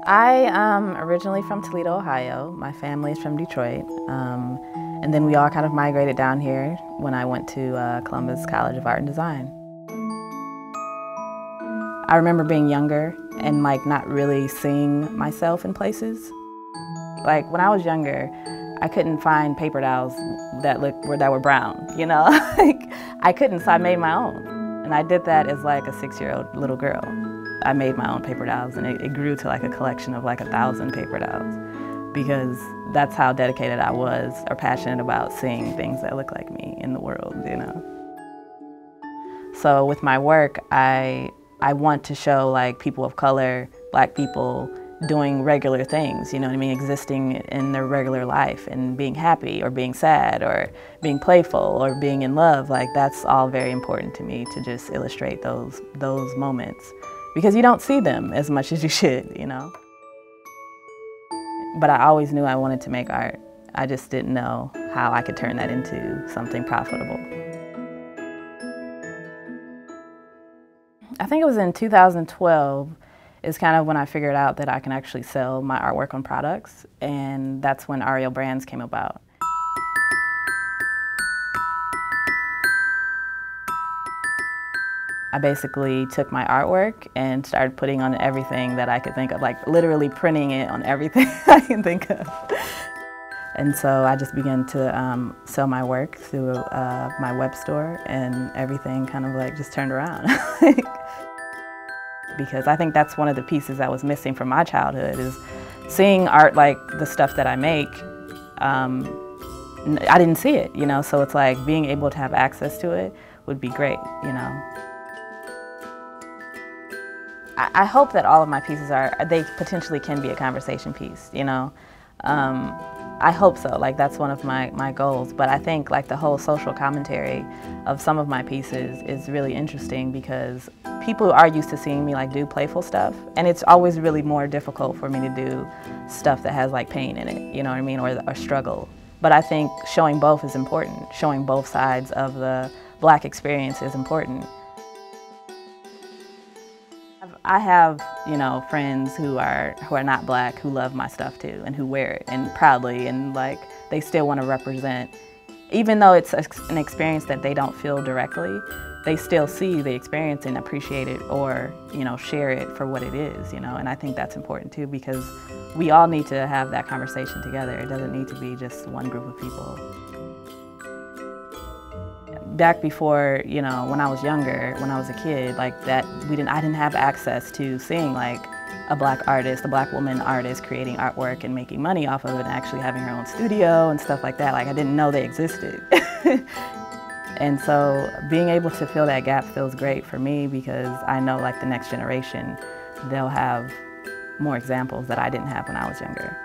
I am originally from Toledo, Ohio. My family is from Detroit. And then we all kind of migrated down here when I went to Columbus College of Art and Design. I remember being younger and not really seeing myself in places. Like when I was younger, I couldn't find paper towels that were brown, you know? I couldn't, so I made my own. And I did that as like a 6-year-old little girl. I made my own paper towels, and it grew to like a collection of like 1,000 paper towels, because that's how dedicated I was, or passionate about seeing things that look like me in the world, you know? So with my work, I want to show like people of color, Black people, doing regular things, you know what I mean, existing in their regular life and being happy or being sad or being playful or being in love. Like that's all very important to me, to just illustrate those moments, because you don't see them as much as you should, you know. But I always knew I wanted to make art. I just didn't know how I could turn that into something profitable. I think it was in 2012 is kind of when I figured out that I can actually sell my artwork on products, and that's when Ariel Brands came about. I basically took my artwork and started putting on everything that I could think of, like literally printing it on everything I can think of. And so I just began to sell my work through my web store, and everything kind of like just turned around. Because I think that's one of the pieces that was missing from my childhood, is seeing art like the stuff that I make. I didn't see it, you know, so it's like being able to have access to it would be great, you know. I hope that all of my pieces they potentially can be a conversation piece, you know. I hope so, like that's one of my goals, but I think like the whole social commentary of some of my pieces is really interesting, because people are used to seeing me like do playful stuff, and it's always really more difficult for me to do stuff that has like pain in it, you know what I mean, or struggle. But I think showing both is important. Showing both sides of the Black experience is important. I have, you know, friends who are not Black who love my stuff too, and who wear it and proudly, and like they still want to represent, even though it's an experience that they don't feel directly, they still see the experience and appreciate it, or, you know, share it for what it is, you know. And I think that's important too, because we all need to have that conversation together. It doesn't need to be just one group of people. Back before, you know, when I was younger, when I was a kid, like that, I didn't have access to seeing like a Black artist, a Black woman artist creating artwork and making money off of it, and actually having her own studio and stuff like that. Like I didn't know they existed. And so being able to fill that gap feels great for me, because I know like the next generation, they'll have more examples that I didn't have when I was younger.